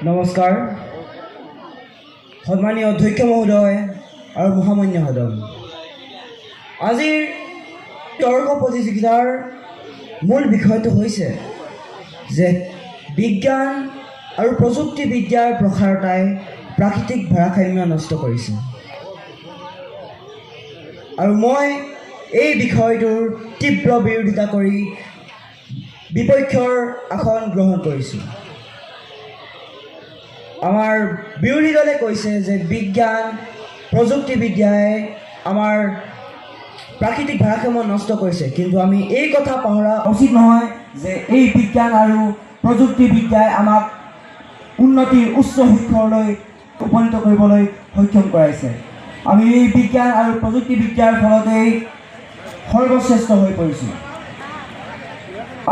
নমস্কাৰ সন্মানীয় অধ্যক্ষ মহোদয় আৰু মহামান্য সদন। আজিৰ তৰ্ক প্ৰতিযোগিতাৰ মূল বিষয়টো হৈছে যে বিজ্ঞান আৰু প্ৰযুক্তিবিদ্যাৰ প্ৰসাৰতাই প্ৰাকৃতিক ভাৰসাম্য নষ্ট কৰিছে, আৰু মই এই বিষয়টোৰ তীব্ৰ বিৰোধিতা কৰি বিপক্ষৰ আসন গ্ৰহণ কৰিছোঁ। আমাৰ বিৰোধী দলে কৈছে যে বিজ্ঞান প্ৰযুক্তিবিদ্যাই আমাৰ প্ৰাকৃতিক ভাৰসাম্য নষ্ট কৰিছে, কিন্তু আমি এই কথা পাহৰা উচিত নহয় যে এই বিজ্ঞান আৰু প্ৰযুক্তিবিদ্যাই আমাক উন্নতিৰ উচ্চ শিখৰলৈ উপনীত কৰিবলৈ সক্ষম কৰাইছে। আমি এই বিজ্ঞান আৰু প্ৰযুক্তিবিদ্যাৰ ফলতেই সৰ্বশ্ৰেষ্ঠ হৈ পৰিছোঁ।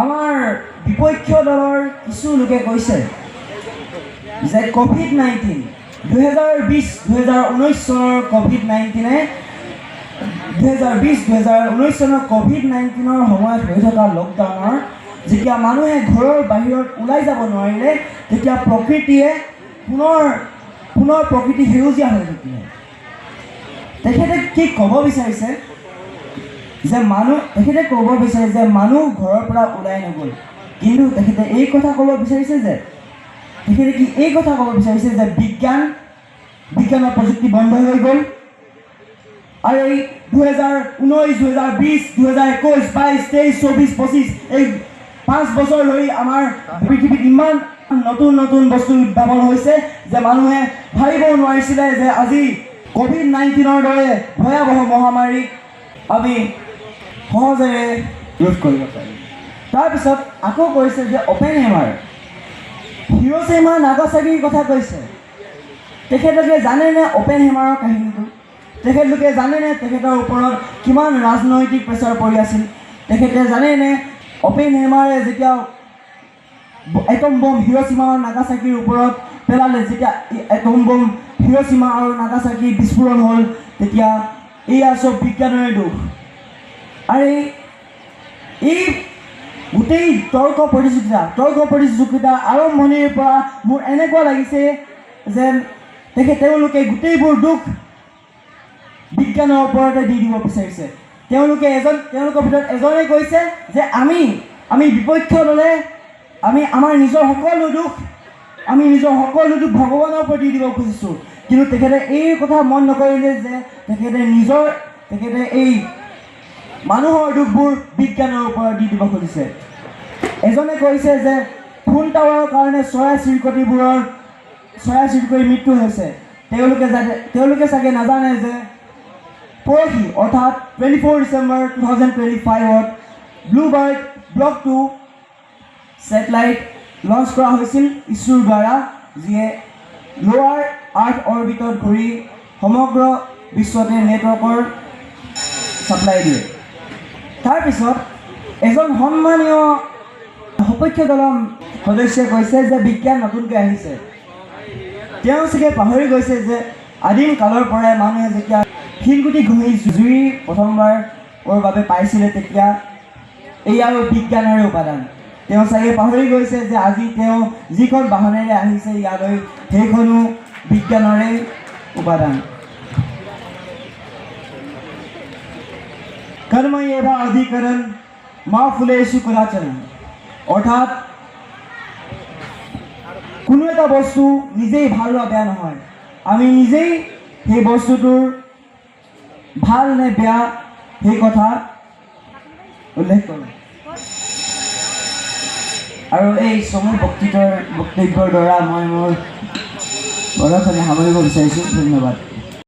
আমাৰ বিপক্ষ দলৰ কিছু লোকে কৈছে যে COVID-19 2019 চনৰ COVID-19 চনৰ COVID-19ৰ সময়ত হৈ থকা লকডাউনৰ যেতিয়া মানুহে ঘৰৰ বাহিৰত ওলাই যাব নোৱাৰিলে, তেতিয়া প্ৰকৃতিয়ে পুনৰ প্ৰকৃতি সেউজীয়া হৈ থাকিলে। তেখেতে কি ক'ব বিচাৰিছে যে মানুহ ঘৰৰ পৰা ওলাই নগ'ল, কিন্তু তেখেতে এই কথা ক'ব বিচাৰিছে যে বিজ্ঞানৰ প্ৰযুক্তি বন্ধ হৈ গ'ল, আৰু এই 2019, 2020, 2021, 22, 23, 24, 25 এই 5 বছৰ ধৰি আমাৰ পৃথিৱীত ইমান নতুন নতুন বস্তু উদ্ভাৱন হৈছে যে মানুহে ভাবিব নোৱাৰিছিলে যে আজি COVID-19ৰ দৰে ভয়াৱহ মহামাৰীক আমি সহজেৰে ৰোধ কৰিব পাৰিম। তাৰপিছত আকৌ কৈছে যে অপেনহেমাৰ, হিৰোশ্বিমা নাগাচাকিৰ কথা কৈছে। তেখেতলোকে জানেনে অপেনহেমাৰৰ কাহিনীটো? তেখেতলোকে জানেনে তেখেতৰ ওপৰত কিমান ৰাজনৈতিক প্ৰেছাৰ পৰি আছিল? তেখেতে জানেনে অপেনহেমাৰে যেতিয়া এটম বম হিৰোশ্বিমা আৰু নাগাচাকিৰ ওপৰত পেলালে, যেতিয়া এটম বম হিৰোশ্বিমা আৰু নাগাচাকি বিস্ফোৰণ হ'ল, তেতিয়া এয়া চব বিজ্ঞানৰে দোষ। আৰু এই গোটেই তৰ্ক প্ৰতিযোগিতাৰ আৰম্ভণিৰ পৰা মোৰ এনেকুৱা লাগিছে যেন তেওঁলোকে গোটেইবোৰ দুখ বিজ্ঞানৰ ওপৰতে দি দিব বিচাৰিছে। তেওঁলোকৰ ভিতৰত এজনে কৈছে যে আমি বিপক্ষ দলে আমাৰ নিজৰ সকলো দুখ ভগৱানৰ ওপৰত দি দিব খুজিছোঁ, কিন্তু তেখেতে এই কথা মন নকৰিলে যে তেখেতে এই মানুহৰ দুখবোৰ বিজ্ঞানৰ ওপৰত দি দিব খুজিছে। এজনে কৈছে যে ফোন টাৱাৰৰ কাৰণে চৰাই চিৰিকটিৰ মৃত্যু হৈছে। তেওঁলোকে চাগে নাজানে যে পৰহি অৰ্থাৎ 24 December 2025 blue bird block 2 satellite launch কৰা হৈছিল ইছৰোৰ দ্বাৰা, যিয়ে লোৱাৰ আৰ্থ অৰ্বিটত ঘূৰি সমগ্ৰ বিশ্বতে নেটৱৰ্কৰ ছাপ্লাই দিয়ে। তাৰপিছত এজন সন্মানীয় সপক্ষ দলৰ সদস্যই কৈছে যে বিজ্ঞান নতুনকৈ আহিছে। তেওঁ চাগে পাহৰি গৈছে যে আদিম কালৰ পৰাই মানুহে যেতিয়া শিলগুটি ঘঁহি জুই প্ৰথমবাৰৰ বাবে পাইছিলে, তেতিয়া এই আৰু বিজ্ঞানৰে উপাদান। তেওঁ চাগে পাহৰি গৈছে যে আজি তেওঁ যিখন বাহনেৰে আহিছে ইয়ালৈ, সেইখনো বিজ্ঞানৰে উপাদান। कर्मयेव अधिकरण मा फुलेषु कदाचन, অৰ্থাৎ কোনো এটা বস্তু নিজেই ভাল বা বেয়া নহয়, আমি নিজেই সেই বস্তুটোৰ ভাল নে বেয়া সেই কথা উল্লেখ কৰোঁ। আৰু এই সমূহ বক্তব্যৰ দ্বাৰা মই মোৰ প্ৰদৰ্শনী সামৰিব বিচাৰিছোঁ। ধন্যবাদ।